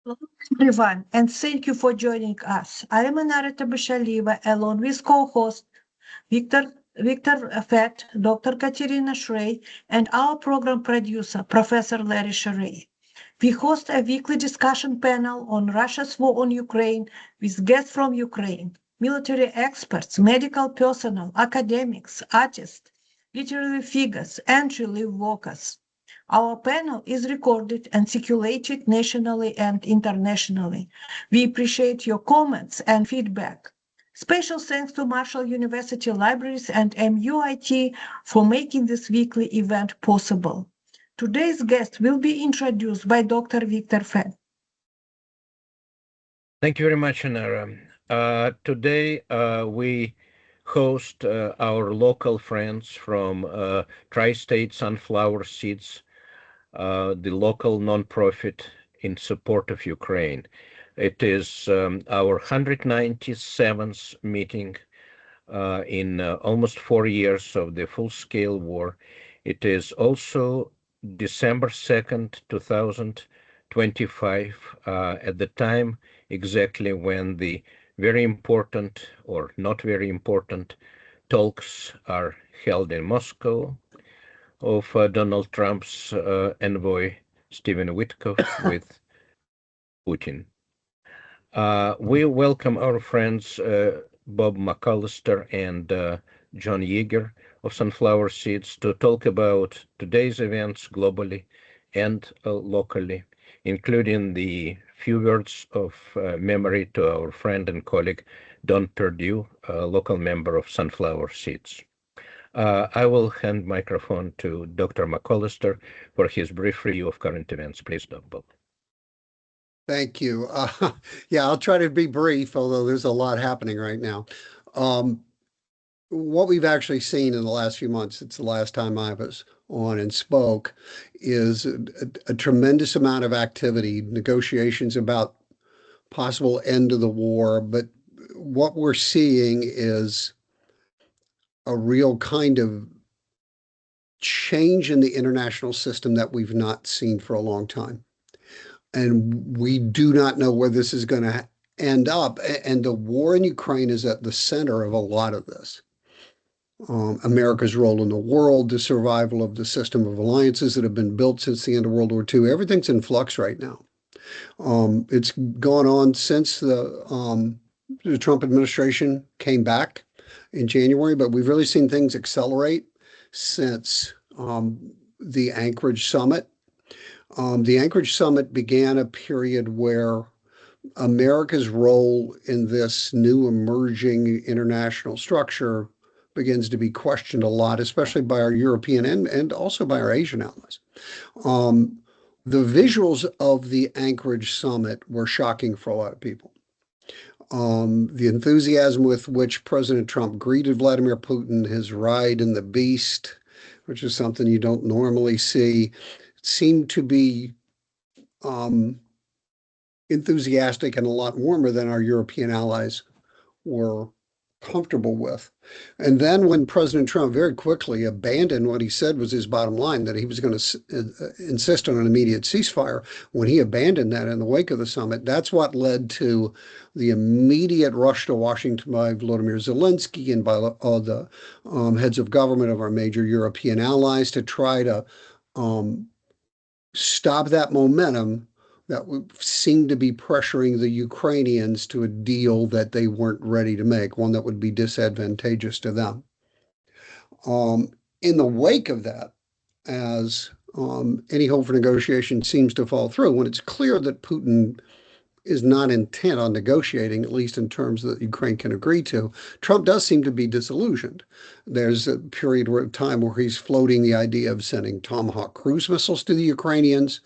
Hello, everyone, and thank you for joining us. I am Anarita Bashaliva, along with co-host Victor Fett, Dr. Katerina Shrey, and our program producer, Professor Larry Shrey. We host a weekly discussion panel on Russia's war on Ukraine with guests from Ukraine, military experts, medical personnel, academics, artists, literary figures, and relief workers. Our panel is recorded and circulated nationally and internationally. We appreciate your comments and feedback. Special thanks to Marshall University Libraries and MUIT for making this weekly event possible. Today's guest will be introduced by Dr. Victor Fett. Thank you very much, Anara. Today we host our local friends from Tri-State Sunflower Seeds, the local nonprofit in support of Ukraine. It is our 197th meeting in almost 4 years of the full-scale war. It is also December 2nd, 2025, at the time exactly when the very important or not very important talks are held in Moscow of Donald Trump's envoy, Stephen Witkoff, with Putin. We welcome our friends Bob McCollister and John Yeager of Sunflower Seeds to talk about today's events globally and locally, including the few words of memory to our friend and colleague Don Perdue, a local member of Sunflower Seeds. I will hand microphone to Dr. McCollister for his brief review of current events. Please, Dr. Bob. Thank you. Yeah, I'll try to be brief, although there's a lot happening right now. What we've actually seen in the last few months, it's the last time I was on and spoke, is a tremendous amount of activity, negotiations about possible end of the war. But what we're seeing is a real kind of change in the international system that we've not seen for a long time. And we do not know where this is going to end up. And the war in Ukraine is at the center of a lot of this. America's role in the world, the survival of the system of alliances that have been built since the end of World War II, everything's in flux right now. It's gone on since the Trump administration came back in January, but we've really seen things accelerate since the Anchorage summit. The Anchorage summit began a period where America's role in this new emerging international structure begins to be questioned a lot, especially by our European and also by our Asian allies. The visuals of the Anchorage summit were shocking for a lot of people. The enthusiasm with which President Trump greeted Vladimir Putin, his ride in the beast, which is something you don't normally see, seemed to be enthusiastic and a lot warmer than our European allies were comfortable with. And then when President Trump very quickly abandoned what he said was his bottom line, that he was going to insist on an immediate ceasefire, when he abandoned that in the wake of the summit, that's what led to the immediate rush to Washington by Volodymyr Zelensky and by all the heads of government of our major European allies to try to stop that momentum that seemed to be pressuring the Ukrainians to a deal that they weren't ready to make, one that would be disadvantageous to them. In the wake of that, as any hope for negotiation seems to fall through, when it's clear that Putin is not intent on negotiating, at least in terms that Ukraine can agree to, Trump does seem to be disillusioned. There's a period of time where he's floating the idea of sending Tomahawk cruise missiles to the Ukrainians.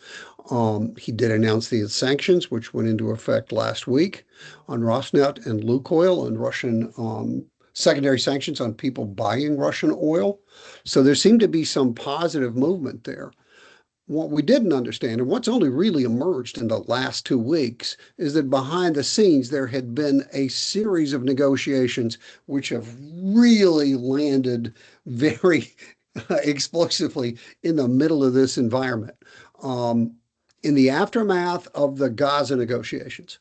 He did announce the sanctions, which went into effect last week on Rosneft and Lukoil, and Russian secondary sanctions on people buying Russian oil. So there seemed to be some positive movement there. What we didn't understand, and what's only really emerged in the last 2 weeks, is that behind the scenes there had been a series of negotiations which have really landed very explosively in the middle of this environment. in the aftermath of the Gaza negotiations,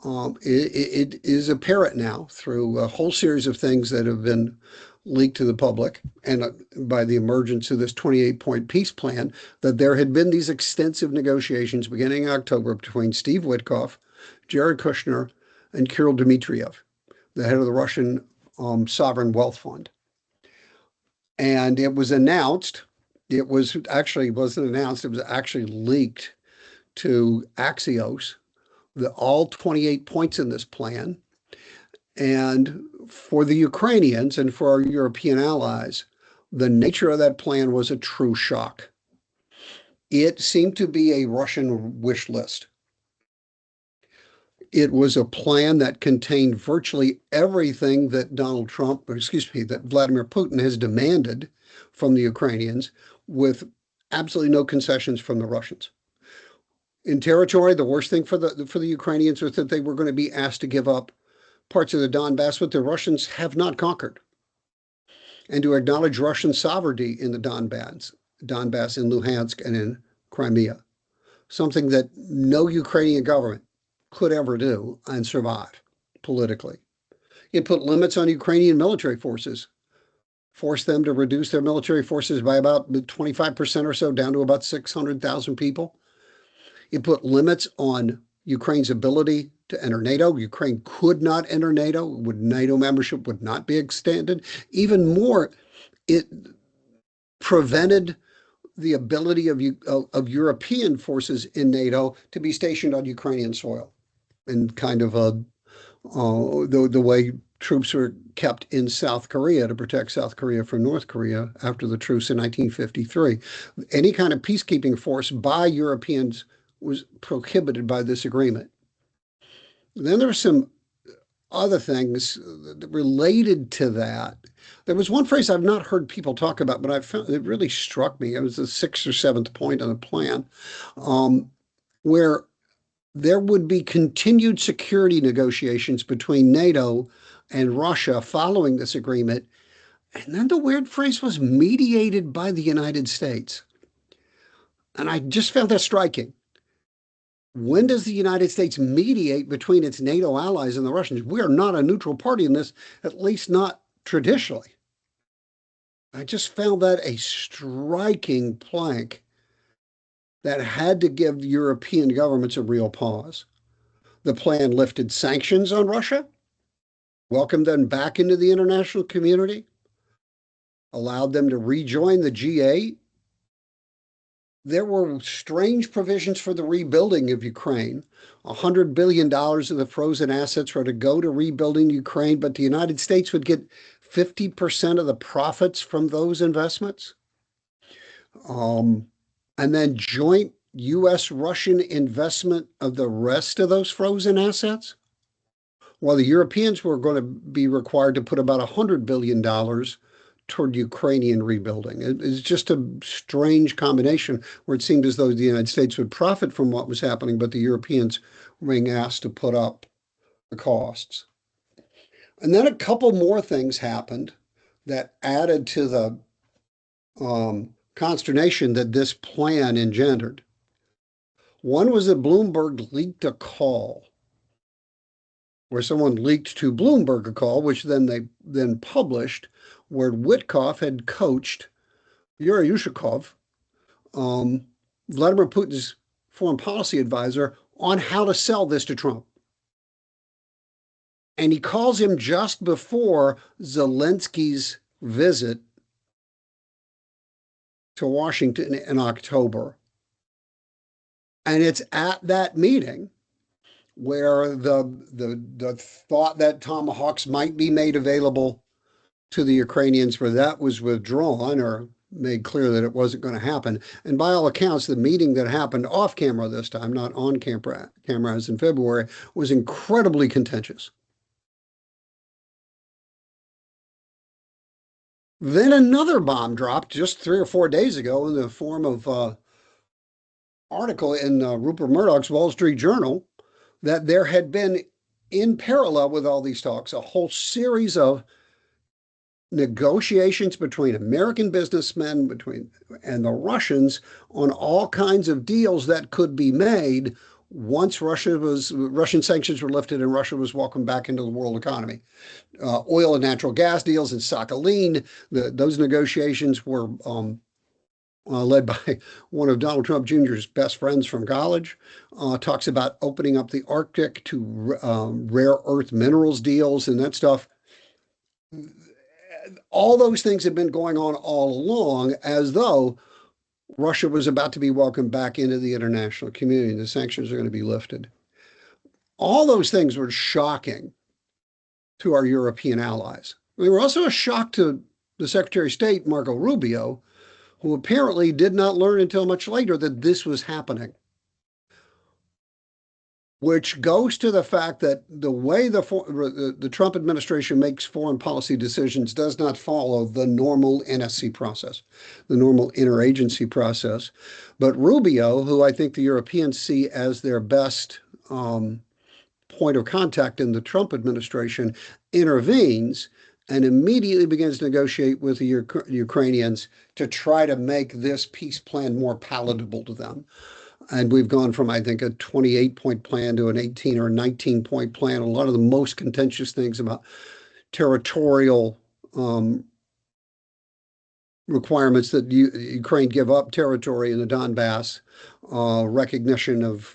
it is apparent now through a whole series of things that have been leaked to the public and by the emergence of this 28-point peace plan that there had been these extensive negotiations beginning in October between Steve Witkoff, Jared Kushner, and Kirill Dmitriev, the head of the Russian Sovereign Wealth Fund. And it was announced, it wasn't announced, it was actually leaked to Axios, all 28 points in this plan. And for the Ukrainians and for our European allies, the nature of that plan was a true shock. It seemed to be a Russian wish list. It was a plan that contained virtually everything that that Vladimir Putin has demanded from the Ukrainians, with absolutely no concessions from the Russians. In territory, the worst thing for the Ukrainians was that they were going to be asked to give up parts of the Donbass, what the Russians have not conquered, and to acknowledge Russian sovereignty in the Donbass, in Luhansk, and in Crimea, something that no Ukrainian government could ever do and survive politically. It put limits on Ukrainian military forces, forced them to reduce their military forces by about 25% or so, down to about 600,000 people. It put limits on Ukraine's ability to enter NATO. Ukraine could not enter NATO. NATO membership would not be extended. Even more, it prevented the ability of European forces in NATO to be stationed on Ukrainian soil, and kind of the way troops were kept in South Korea to protect South Korea from North Korea after the truce in 1953. Any kind of peacekeeping force by Europeans was prohibited by this agreement. Then there were some other things related to that. There was one phrase I've not heard people talk about, but I found it really struck me. It was the 6th or 7th point on the plan, where there would be continued security negotiations between NATO and Russia following this agreement. And then the weird phrase was mediated by the United States. And I just found that striking. When does the United States mediate between its NATO allies and the Russians? We are not a neutral party in this, at least not traditionally. I just found that a striking plank that had to give European governments a real pause. The plan lifted sanctions on Russia, welcomed them back into the international community, allowed them to rejoin the G8. There were strange provisions for the rebuilding of Ukraine. $100 billion of the frozen assets were to go to rebuilding Ukraine, but the United States would get 50% of the profits from those investments. And then joint U.S.-Russian investment of the rest of those frozen assets, while the Europeans were going to be required to put about $100 billion toward Ukrainian rebuilding. It's just a strange combination where it seemed as though the United States would profit from what was happening, but the Europeans were being asked to put up the costs. And then a couple more things happened that added to the consternation that this plan engendered. One was that Bloomberg leaked a call, where someone leaked to Bloomberg a call, which they then published, where Witkoff had coached Yuri Yushakov, Vladimir Putin's foreign policy advisor, on how to sell this to Trump. And he calls him just before Zelensky's visit to Washington in October. And it's at that meeting where the thought that Tomahawks might be made available to the Ukrainians, where that was withdrawn or made clear that it wasn't going to happen. And by all accounts, the meeting that happened off camera this time, not on camera as in February, was incredibly contentious. Then another bomb dropped just 3 or 4 days ago in the form of article in Rupert Murdoch's Wall Street Journal that there had been, in parallel with all these talks, a whole series of negotiations between American businessmen and the Russians on all kinds of deals that could be made once Russian sanctions were lifted and Russia was welcomed back into the world economy. Oil and natural gas deals in Sakhalin, those negotiations were led by one of Donald Trump Jr.'s best friends from college, talks about opening up the Arctic to rare earth minerals deals and that stuff. All those things have been going on all along, as though Russia was about to be welcomed back into the international community and the sanctions are going to be lifted. All those things were shocking to our European allies. They were also a shock to the Secretary of State, Marco Rubio, who apparently did not learn until much later that this was happening. Which goes to the fact that the way the Trump administration makes foreign policy decisions does not follow the normal NSC process, the normal interagency process. But Rubio, who I think the Europeans see as their best point of contact in the Trump administration, intervenes and immediately begins to negotiate with the Ukrainians to try to make this peace plan more palatable to them. And we've gone from, I think, a 28-point plan to an 18 or 19-point plan. A lot of the most contentious things about territorial requirements that Ukraine give up territory in the Donbass, recognition of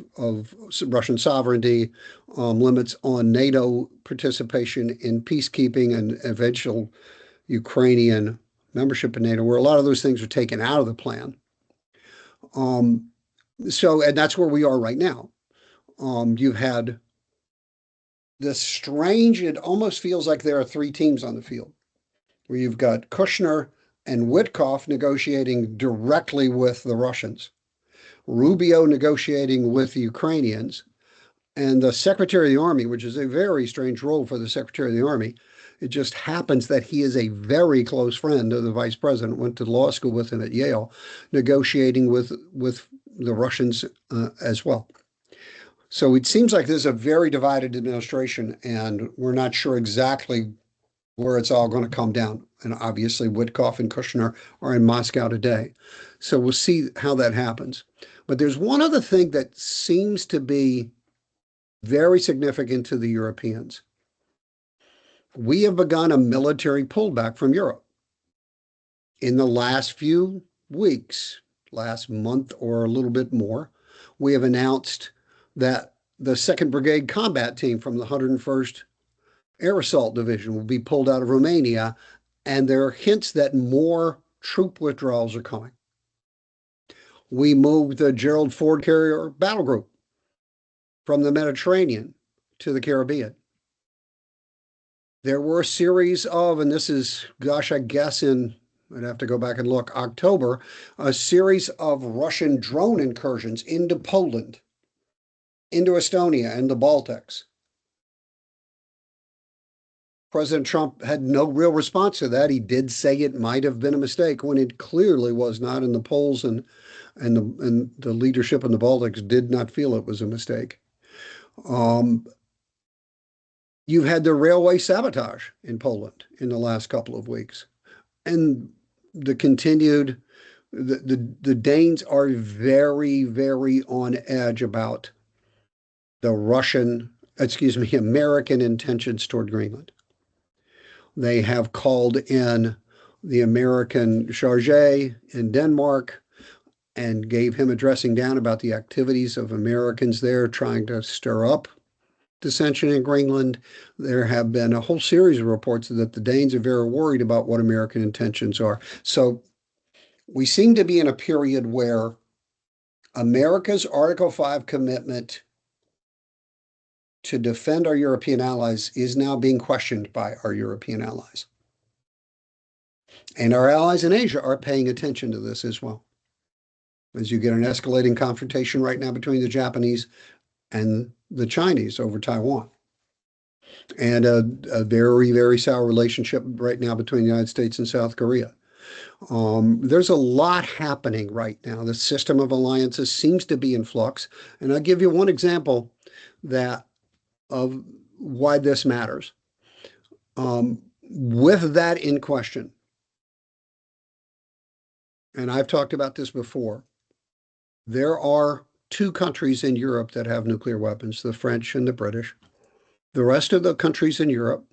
Russian sovereignty, limits on NATO participation in peacekeeping, and eventual Ukrainian membership in NATO, where a lot of those things are taken out of the plan. And that's where we are right now. You've had this strange, it almost feels like there are three teams on the field, where you've got Kushner and Witkoff negotiating directly with the Russians, Rubio negotiating with the Ukrainians, and the Secretary of the Army, which is a very strange role for the Secretary of the Army. It just happens that he is a very close friend of the Vice President, went to law school with him at Yale, negotiating with the Russians as well. So it seems like there's a very divided administration, and we're not sure exactly where it's all going to come down. And obviously, Witkoff and Kushner are in Moscow today. So we'll see how that happens. But there's one other thing that seems to be very significant to the Europeans. We have begun a military pullback from Europe. In the last few weeks, last month or a little bit more, we have announced that the 2nd Brigade Combat Team from the 101st Air Assault Division will be pulled out of Romania, and there are hints that more troop withdrawals are coming. We moved the Gerald Ford Carrier Battle Group from the Mediterranean to the Caribbean. There were a series of, and this is, gosh, I guess I'd have to go back and look, October, a series of Russian drone incursions into Poland, into Estonia and the Baltics. President Trump had no real response to that. He did say it might have been a mistake when it clearly was not, and the Poles and the leadership in the Baltics did not feel it was a mistake. You've had the railway sabotage in Poland in the last couple of weeks. And the continued, the Danes are very, very on edge about the American intentions toward Greenland. They have called in the American charge in Denmark and gave him a dressing down about the activities of Americans there trying to stir up dissension in Greenland. There have been a whole series of reports that the Danes are very worried about what American intentions are. So we seem to be in a period where America's Article 5 commitment to defend our European allies is now being questioned by our European allies. And our allies in Asia are paying attention to this as well, as you get an escalating confrontation right now between the Japanese and the Chinese over Taiwan, and a very, very sour relationship right now between the United States and South Korea. There's a lot happening right now. The system of alliances seems to be in flux. And I'll give you one example of why this matters. with that in question, and I've talked about this before, there are two countries in Europe that have nuclear weapons, the French and the British. The rest of the countries in Europe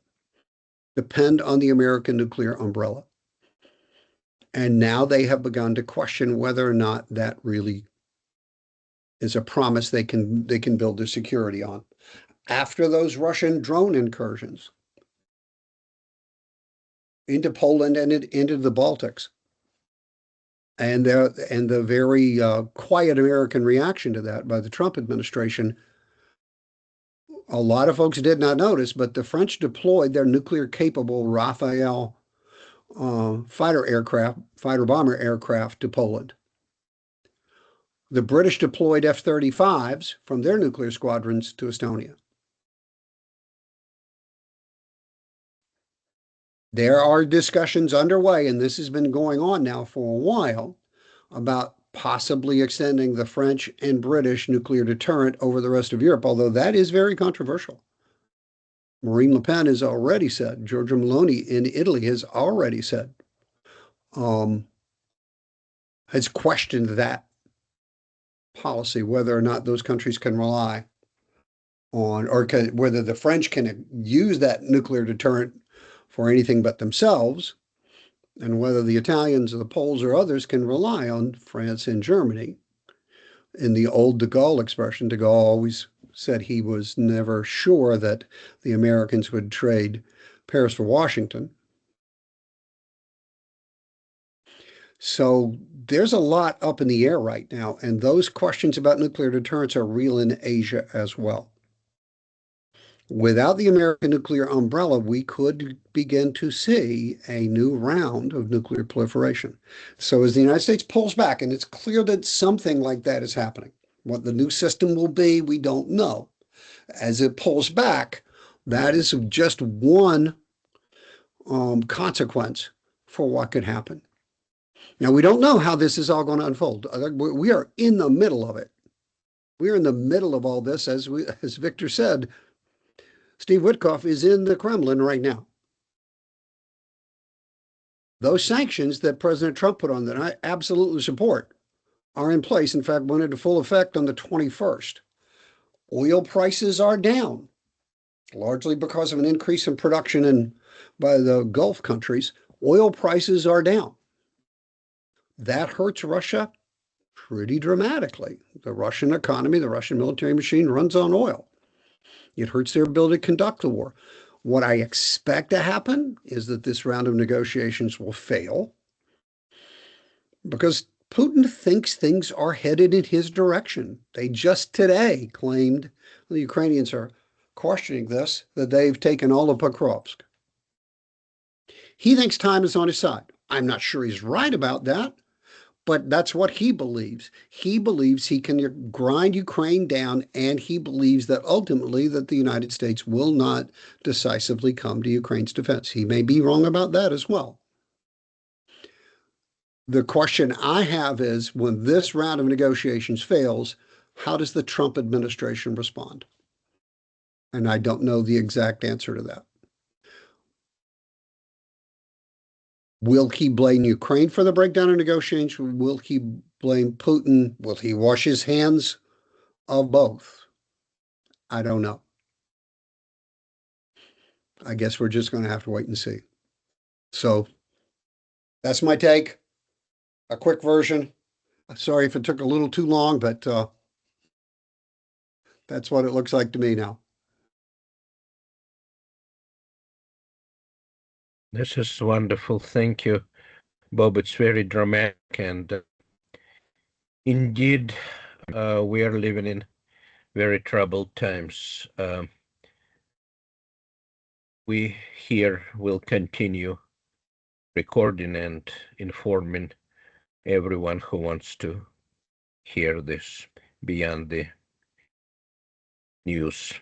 depend on the American nuclear umbrella. And now they have begun to question whether or not that really is a promise they can build their security on. After those Russian drone incursions into Poland and into the Baltics, and the very quiet American reaction to that by the Trump administration, a lot of folks did not notice, but the French deployed their nuclear-capable Rafale fighter bomber aircraft to Poland. The British deployed F-35s from their nuclear squadrons to Estonia. There are discussions underway, and this has been going on now for a while, about possibly extending the French and British nuclear deterrent over the rest of Europe, although that is very controversial. Marine Le Pen has already said, Giorgia Meloni in Italy has already said, has questioned that policy, whether or not those countries can rely on, or whether the French can use that nuclear deterrent for anything but themselves, and whether the Italians or the Poles or others can rely on France and Germany. In the old de Gaulle expression, de Gaulle always said he was never sure that the Americans would trade Paris for Washington. So there's a lot up in the air right now, and those questions about nuclear deterrence are real in Asia as well. Without the American nuclear umbrella, we could begin to see a new round of nuclear proliferation. So as the United States pulls back, and it's clear that something like that is happening, what the new system will be, we don't know. As it pulls back, that is just one consequence for what could happen. Now, we don't know how this is all going to unfold. We are in the middle of it. We are in the middle of all this. As Victor said, Steve Witkoff is in the Kremlin right now. Those sanctions that President Trump put on that I absolutely support are in place. In fact, went into full effect on the 21st. Oil prices are down, largely because of an increase in production by the Gulf countries. Oil prices are down. That hurts Russia pretty dramatically. The Russian economy, the Russian military machine runs on oil. It hurts their ability to conduct the war. What I expect to happen is that this round of negotiations will fail because Putin thinks things are headed in his direction. They just today claimed, the Ukrainians are questioning this, that they've taken all of Pokrovsk. He thinks time is on his side. I'm not sure he's right about that, but that's what he believes. He believes he can grind Ukraine down, and he believes that ultimately that the United States will not decisively come to Ukraine's defense. He may be wrong about that as well. The question I have is, when this round of negotiations fails, how does the Trump administration respond? And I don't know the exact answer to that. Will he blame Ukraine for the breakdown of negotiations? Will he blame Putin? Will he wash his hands of both? I don't know. I guess we're just going to have to wait and see. So that's my take. A quick version. Sorry if it took a little too long, but that's what it looks like to me now. This is wonderful. Thank you, Bob. It's very dramatic, and indeed, we are living in very troubled times. We here will continue recording and informing everyone who wants to hear this beyond the news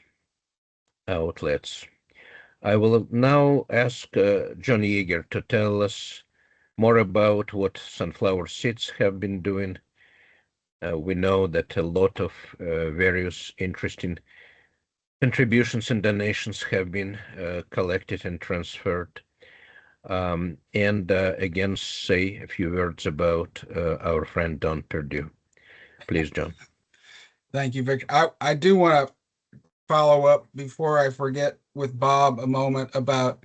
outlets. I will now ask John Yeager to tell us more about what sunflower seeds have been doing. We know that a lot of various interesting contributions and donations have been collected and transferred and again say a few words about our friend Don Perdue. Please, John. Thank you, Victor. I do want to follow up before I forget with Bob a moment about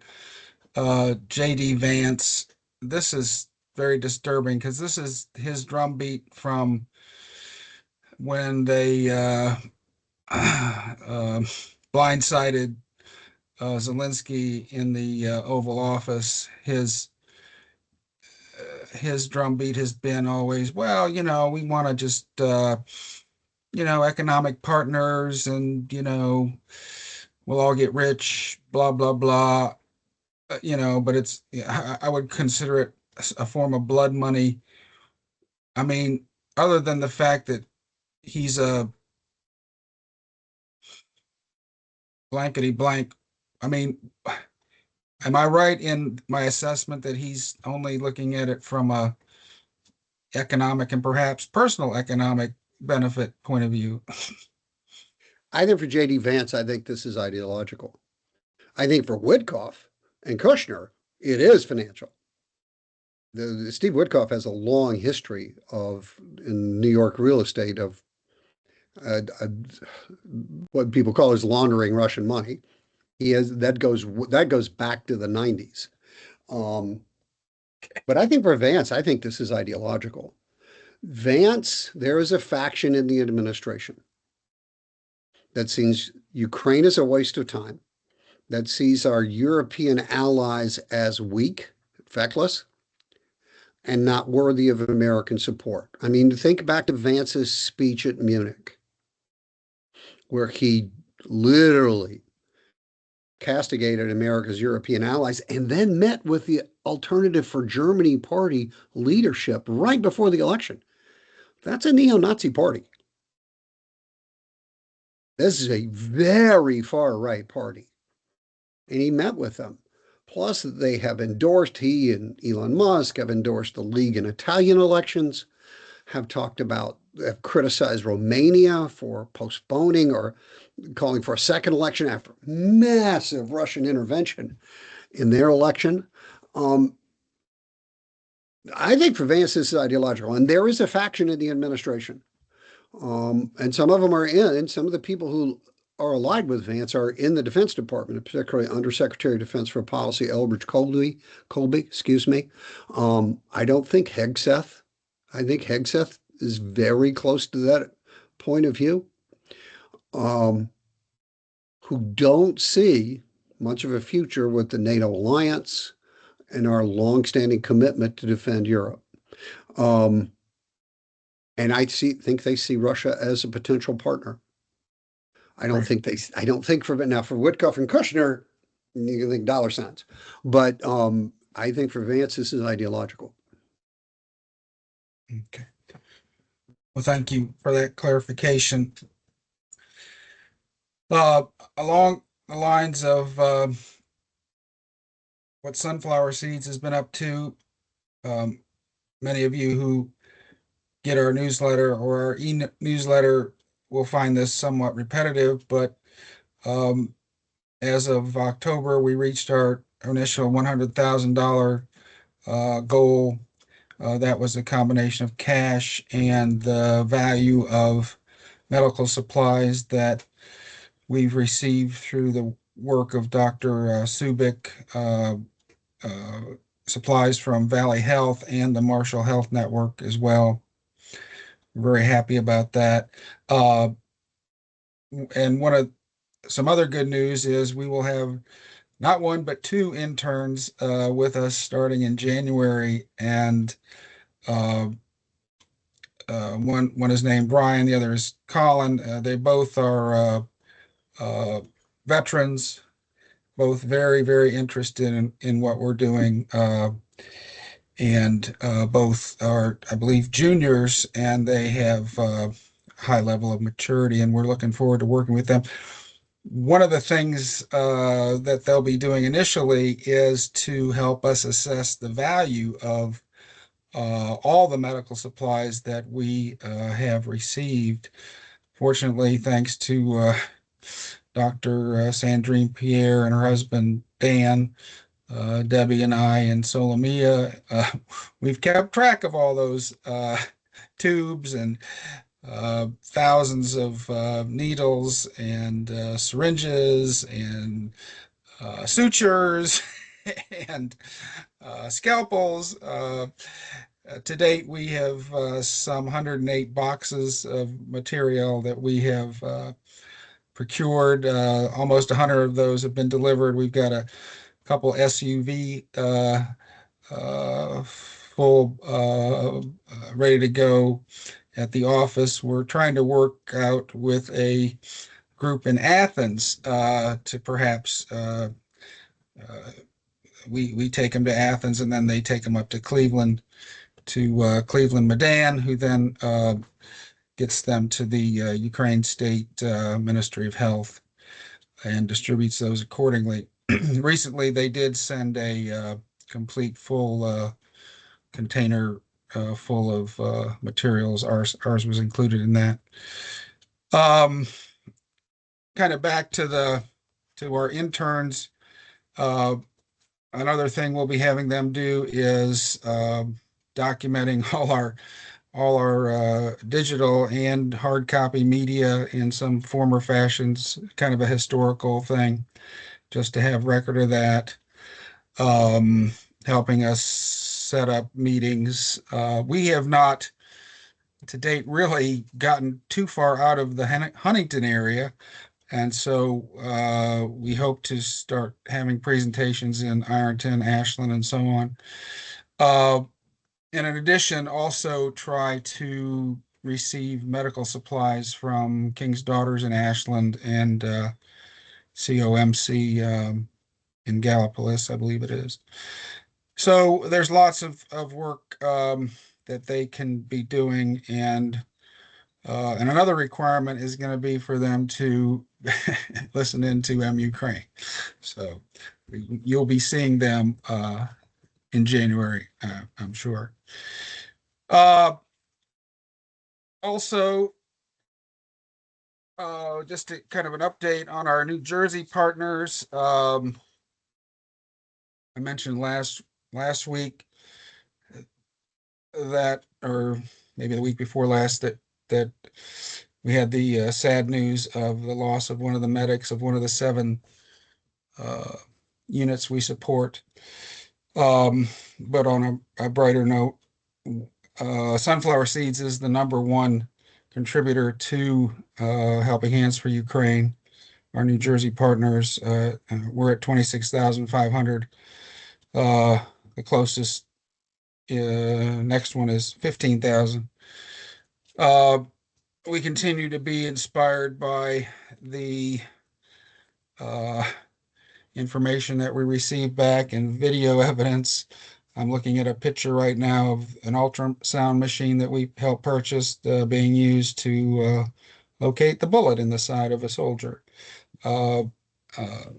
J.D. Vance. This is very disturbing because this is his drumbeat from when they blindsided Zelensky in the Oval Office. His drumbeat has been always, well, we want to just economic partners, and we'll all get rich, blah blah blah. But it's, I would consider it a form of blood money. I mean, other than the fact that he's a blankety blank. I mean, am I right in my assessment that he's only looking at it from a economic and perhaps personal economic benefit point of view? I think for J.D. Vance, I think this is ideological. I think for Witkoff and Kushner, it is financial. Steve Witkoff has a long history in New York real estate of what people call is laundering Russian money. That goes back to the 90s. But I think for Vance, I think this is ideological. Vance, there is a faction in the administration that sees Ukraine as a waste of time, that sees our European allies as weak, feckless, and not worthy of American support. I mean, think back to Vance's speech at Munich, where he literally castigated America's European allies and then met with the Alternative for Germany party leadership right before the election. That's a neo-Nazi party. This is a very far-right party. And he met with them. Plus, they have endorsed, he and Elon Musk have endorsed the League in Italian elections, have criticized Romania for postponing or calling for a second election after massive Russian intervention in their election. I think for Vance, this is ideological. And there is a faction in the administration. And some of them are and some of the people who are allied with Vance are in the Defense Department, particularly Undersecretary of Defense for Policy Elbridge Colby, I don't think Hegseth. I think Hegseth is very close to that point of view, who don't see much of a future with the NATO alliance and our longstanding commitment to defend Europe. And I think they see Russia as a potential partner. I don't think for Witkoff and Kushner, you can think dollar signs. But I think for Vance, this is ideological. Okay. Well, thank you for that clarification. Along the lines of what Sunflower Seeds has been up to, many of you who get our newsletter or our e-newsletter will find this somewhat repetitive, but as of October, we reached our initial $100,000 goal. That was a combination of cash and the value of medical supplies that we've received through the work of Dr. Subik, supplies from Valley Health and the Marshall Health Network as well. Very happy about that. And some other good news is we will have not one but two interns with us starting in January, and one is named Brian, the other is Colin. They both are veterans, both very, very interested in what we're doing, and both are, I believe, juniors, and they have a high level of maturity, and we're looking forward to working with them. One of the things that they'll be doing initially is to help us assess the value of all the medical supplies that we have received. Fortunately, thanks to Dr. Sandrine Pierre and her husband, Dan, Debbie and I and Solomia, we've kept track of all those tubes and thousands of needles and syringes and sutures and scalpels. To date, we have some 108 boxes of material that we have procured. Almost 100 of those have been delivered. We've got a couple SUV full ready to go at the office. We're trying to work out with a group in Athens to perhaps we take them to Athens and then they take them up to Cleveland to Cleveland Medan, who then gets them to the Ukraine State Ministry of Health and distributes those accordingly. Recently, they did send a complete full container full of materials. Ours was included in that. Kind of back to our interns. Another thing we'll be having them do is documenting all our digital and hard copy media in some form or fashions, kind of a historical thing, just to have record of that. Helping us set up meetings. We have not to date really gotten too far out of the Huntington area. And so we hope to start having presentations in Ironton, Ashland, and so on. And in addition, also try to receive medical supplies from King's Daughters in Ashland and COMC in Gallipolis, I believe it is. So there's lots of work that they can be doing, and another requirement is going to be for them to listen into MUkraine. So you'll be seeing them in January, I'm sure. Also, just kind of an update on our New Jersey partners. I mentioned last week that, or maybe the week before last, that we had the sad news of the loss of one of the medics of one of the 7 units we support. But on a brighter note, Sunflower Seeds is the #1 contributor to Helping Hands for Ukraine. Our New Jersey partners, we're at 26,500. The closest next one is 15,000. We continue to be inspired by the information that we receive back and video evidence. I'm looking at a picture right now of an ultrasound machine that we helped purchase being used to locate the bullet in the side of a soldier.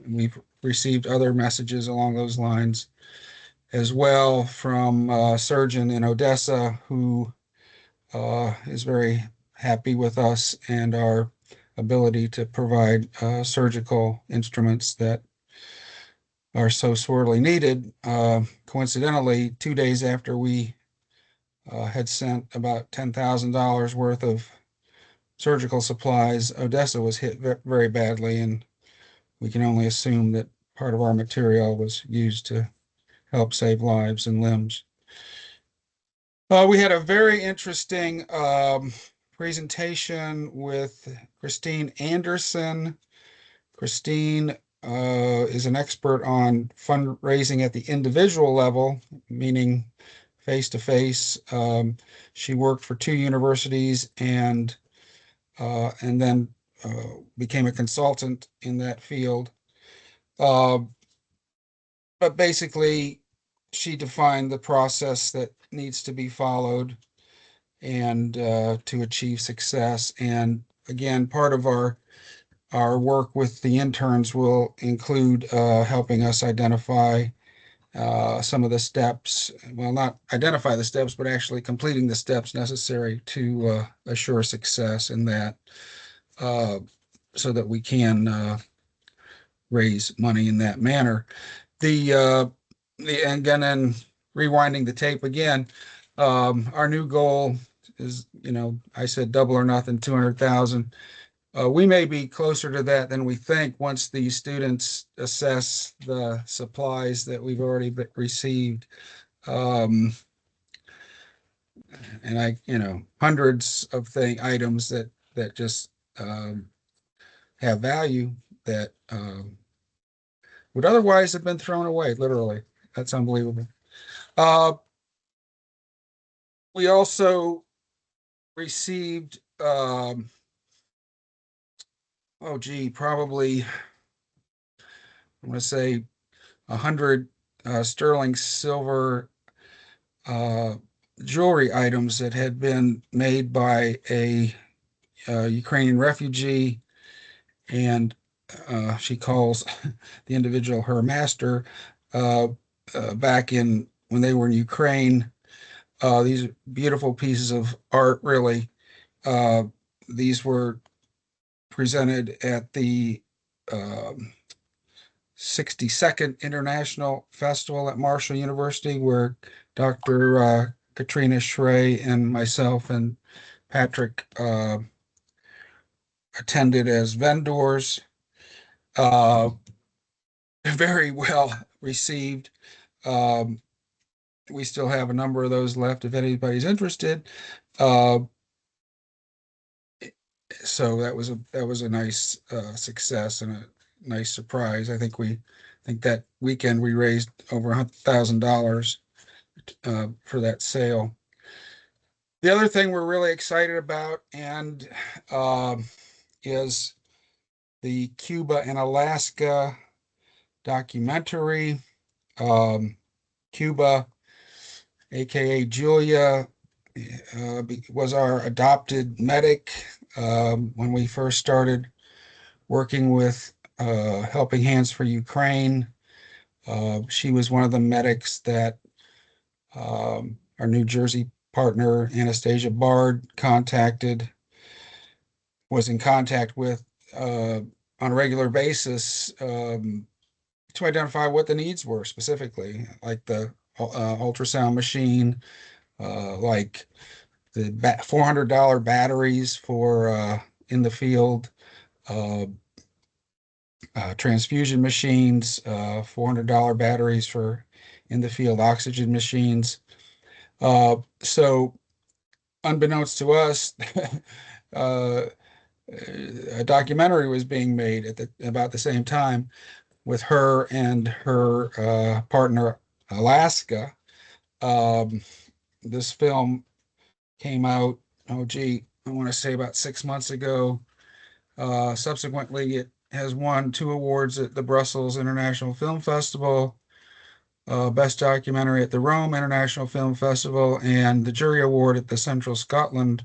We've received other messages along those lines as well from a surgeon in Odessa who is very happy with us and our ability to provide surgical instruments that are so sorely needed. Coincidentally, 2 days after we had sent about $10,000 worth of surgical supplies, Odessa was hit very badly, and we can only assume that part of our material was used to help save lives and limbs. We had a very interesting presentation with Christine Anderson. Christine is an expert on fundraising at the individual level, meaning face-to-face. She worked for 2 universities and then became a consultant in that field. But basically, she defined the process that needs to be followed and to achieve success. And again, part of our work with the interns will include helping us identify some of the steps, well, not identify the steps, but actually completing the steps necessary to assure success in that, so that we can raise money in that manner. The then rewinding the tape again, our new goal is, I said double or nothing, 200,000. We may be closer to that than we think once these students assess the supplies that we've already received. And hundreds of items that just have value that would otherwise have been thrown away, literally. That's unbelievable. We also received, probably, I'm going to say 100 sterling silver jewelry items that had been made by a Ukrainian refugee, and she calls the individual her master, back when they were in Ukraine. These beautiful pieces of art, really. These were presented at the 62nd International Festival at Marshall University, where Dr. Katrina Schrey and myself and Patrick attended as vendors. Very well received. We still have a number of those left if anybody's interested. So that was a nice success and a nice surprise. I think that weekend we raised over $100,000 for that sale. The other thing we're really excited about and is the Cuba and Alaska documentary. Cuba, aka Julia, was our adopted medic when we first started working with Helping Hands for Ukraine. She was one of the medics that our New Jersey partner, Anastasia Bard, was in contact with on a regular basis to identify what the needs were specifically, like the ultrasound machine, like the $400 batteries for in the field, transfusion machines, $400 batteries for in the field oxygen machines. So unbeknownst to us, a documentary was being made at about the same time with her and her partner, Alaska. This film came out, I want to say about 6 months ago. Subsequently, it has won 2 awards at the Brussels International Film Festival, Best Documentary at the Rome International Film Festival, and the Jury Award at the Central Scotland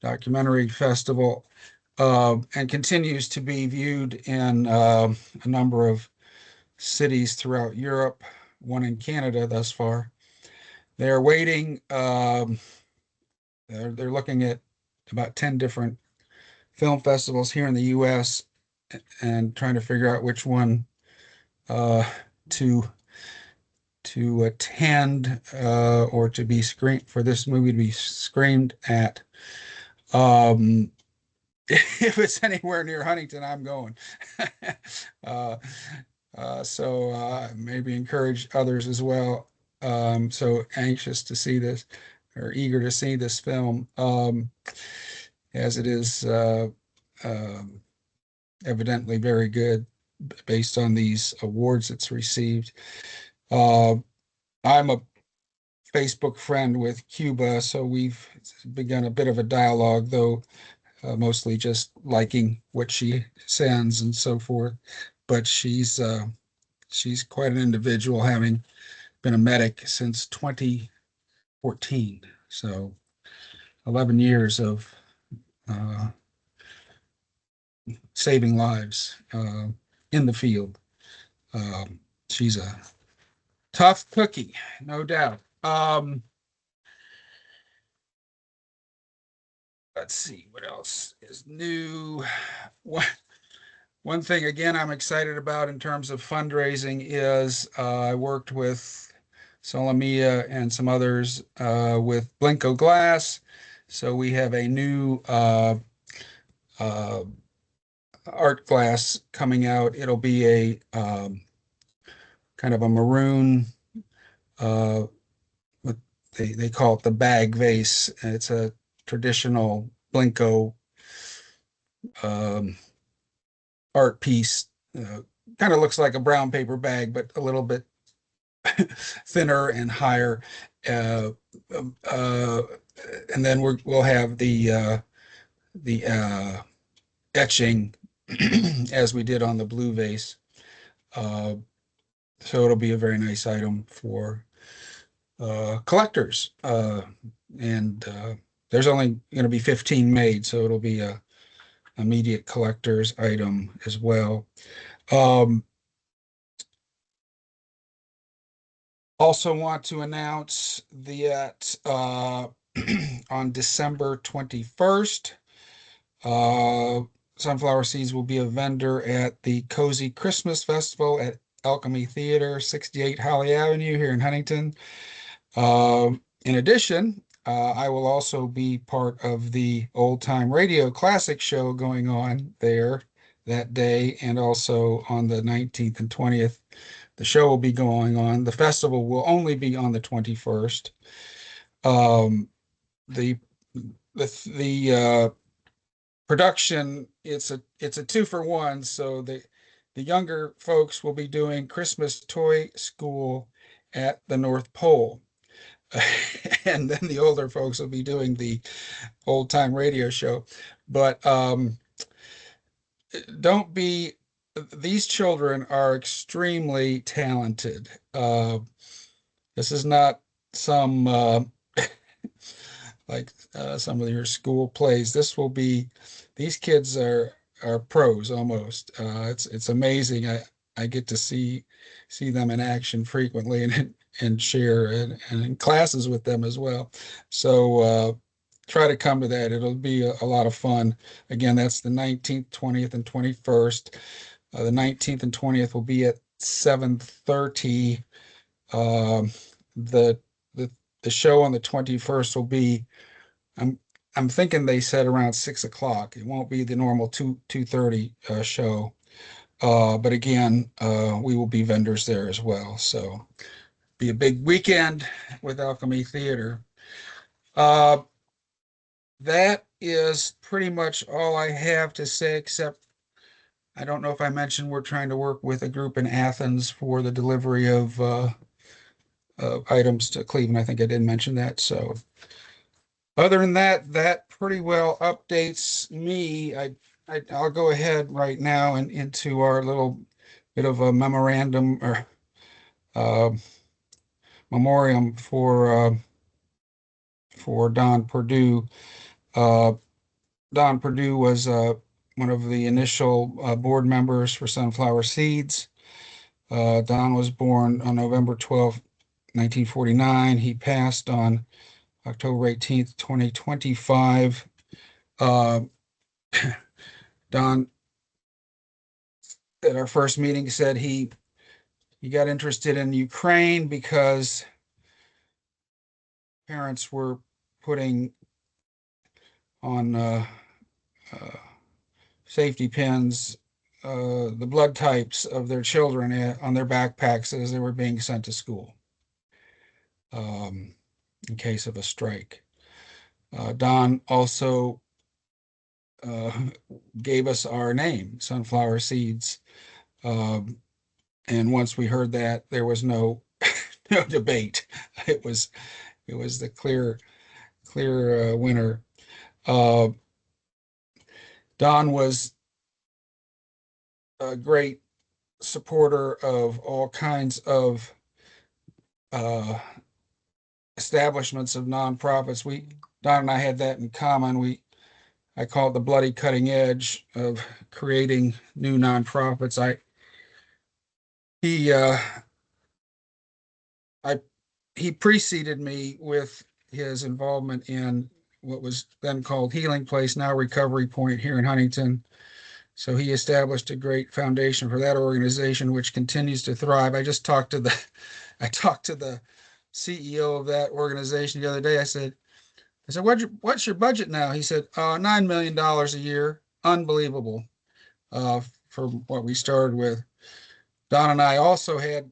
Documentary Festival, and continues to be viewed in a number of cities throughout Europe, one in Canada thus far. They're waiting, they're looking at about 10 different film festivals here in the US and trying to figure out which one to attend or to be screened, for this movie to be screened at. If it's anywhere near Huntington, I'm going. So maybe encourage others as well. So anxious to see this, or eager to see this film, as it is evidently very good based on these awards it's received. I'm a Facebook friend with Cuba, so we've begun a bit of a dialogue, though mostly just liking what she sends and so forth. But she's quite an individual, having been a medic since 2014. So 11 years of saving lives in the field. She's a tough cookie, no doubt. Let's see what else is new. One thing, again, I'm excited about in terms of fundraising is I worked with Solomia and some others with Blinko Glass. So we have a new art glass coming out. It'll be a kind of a maroon, with they call it the bag vase. It's a traditional Blinko art piece. Kind of looks like a brown paper bag, but a little bit thinner and higher. And then we'll have the etching as we did on the blue vase. So it'll be a very nice item for collectors. And there's only going to be 15 made, so it'll be a immediate collector's item as well. Also want to announce that on December 21st, Sunflower Seeds will be a vendor at the Cozy Christmas Festival at Alchemy Theater, 68 Holly Avenue here in Huntington. In addition, I will also be part of the Old Time Radio Classic show going on there that day, and also on the 19th and 20th. The show will be going on. The festival will only be on the 21st. The production, it's a 2-for-1. So the younger folks will be doing Christmas Toy School at the North Pole. And then the older folks will be doing the Old Time Radio show. But these children are extremely talented. This is not some like some of your school plays. These kids are pros almost. It's amazing. I get to see them in action frequently and share and in classes with them as well. So try to come to that. It'll be a lot of fun. Again, that's the 19th, 20th, and 21st. The 19th and 20th will be at 7:30. The show on the 21st will be, I'm thinking they said around 6 o'clock. It won't be the normal 2:30 show. But again, we will be vendors there as well. So be a big weekend with Alchemy Theater. That is pretty much all I have to say, except I don't know if I mentioned we're trying to work with a group in Athens for the delivery of items to Cleveland. I think I did mention that. So other than that, that pretty well updates me. I'll go ahead right now and into our little bit of a memorandum or memoriam for Don Perdue. Don Perdue was one of the initial board members for Sunflower Seeds. Don was born on November 12th, 1949. He passed on October 18th, 2025. Don, at our first meeting, said he got interested in Ukraine because parents were putting on safety pins the blood types of their children on their backpacks as they were being sent to school in case of a strike. Don also gave us our name, Sunflower Seeds. And once we heard that, there was no debate. It was the clear winner. Don was a great supporter of all kinds of establishments of nonprofits. Don and I had that in common. I call it the bloody cutting edge of creating new nonprofits. He preceded me with his involvement in what was then called Healing Place, now Recovery Point here in Huntington. So he established a great foundation for that organization, which continues to thrive. I talked to the CEO of that organization the other day. I said, what's your budget now? He said, $9 million a year. Unbelievable for what we started with. Don and I also had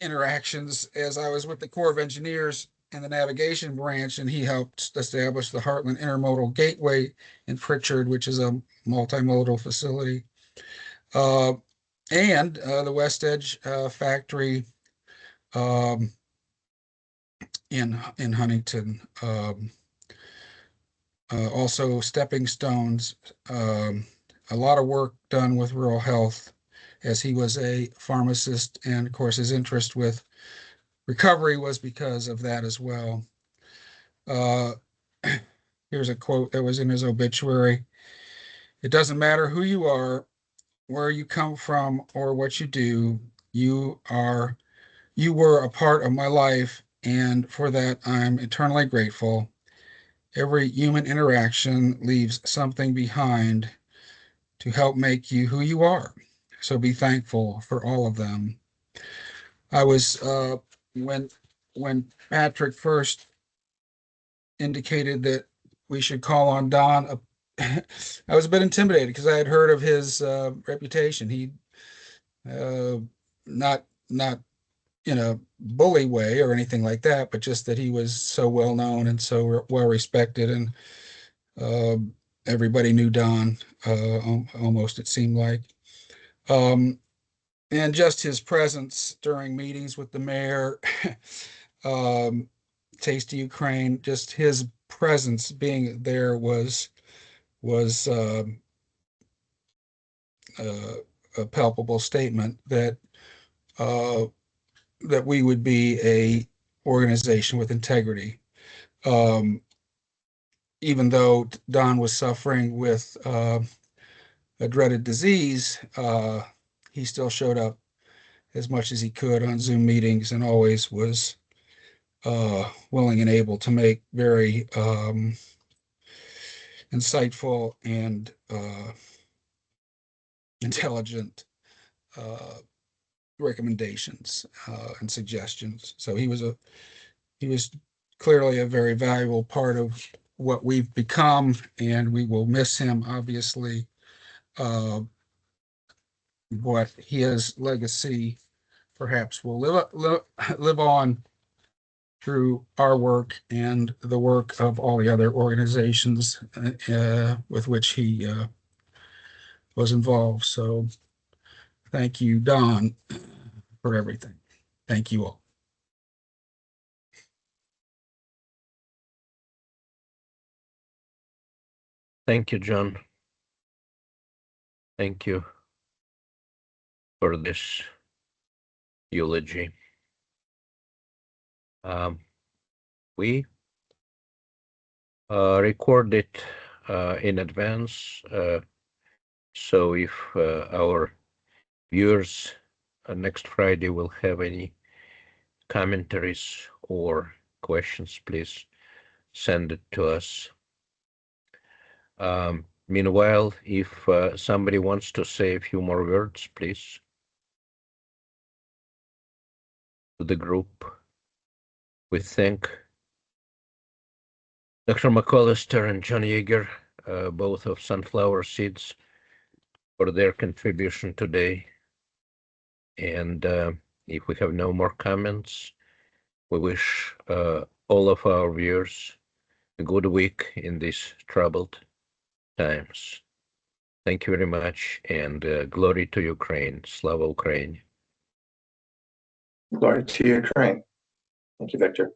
interactions as I was with the Corps of Engineers and the navigation branch, and he helped establish the Heartland Intermodal Gateway in Pritchard, which is a multimodal facility. And the West Edge factory in Huntington. Also stepping stones, a lot of work done with rural health, as he was a pharmacist, and of course his interest with recovery was because of that as well. Here's a quote that was in his obituary. "It doesn't matter who you are, where you come from, or what you do. You were a part of my life, and for that I'm eternally grateful. Every human interaction leaves something behind to help make you who you are. So be thankful for all of them." I was when Patrick first indicated that we should call on Don, I was a bit intimidated because I had heard of his reputation. He not in a bully way or anything like that, but just that he was so well known and so well respected, and everybody knew Don, almost, it seemed like. And just his presence during meetings with the mayor, Taste of Ukraine, just his presence being there was a palpable statement that that we would be a organization with integrity. Even though Don was suffering with a dreaded disease, he still showed up as much as he could on Zoom meetings, and always was willing and able to make very insightful and intelligent recommendations and suggestions. So he was clearly a very valuable part of what we've become, and we will miss him, obviously. But his legacy perhaps will live on through our work and the work of all the other organizations with which he was involved. So thank you, Don, for everything. Thank you all. Thank you, John. Thank you for this eulogy. We record it in advance, so if our viewers next Friday will have any commentaries or questions, please send it to us. Meanwhile, if somebody wants to say a few more words, please, to the group. We thank Dr. McCollister and John Yeager, both of Sunflower Seeds, for their contribution today. And if we have no more comments, we wish all of our viewers a good week in these troubled times. Thank you very much, and glory to Ukraine. Slava Ukraini. Glory to Ukraine. Thank you, Victor.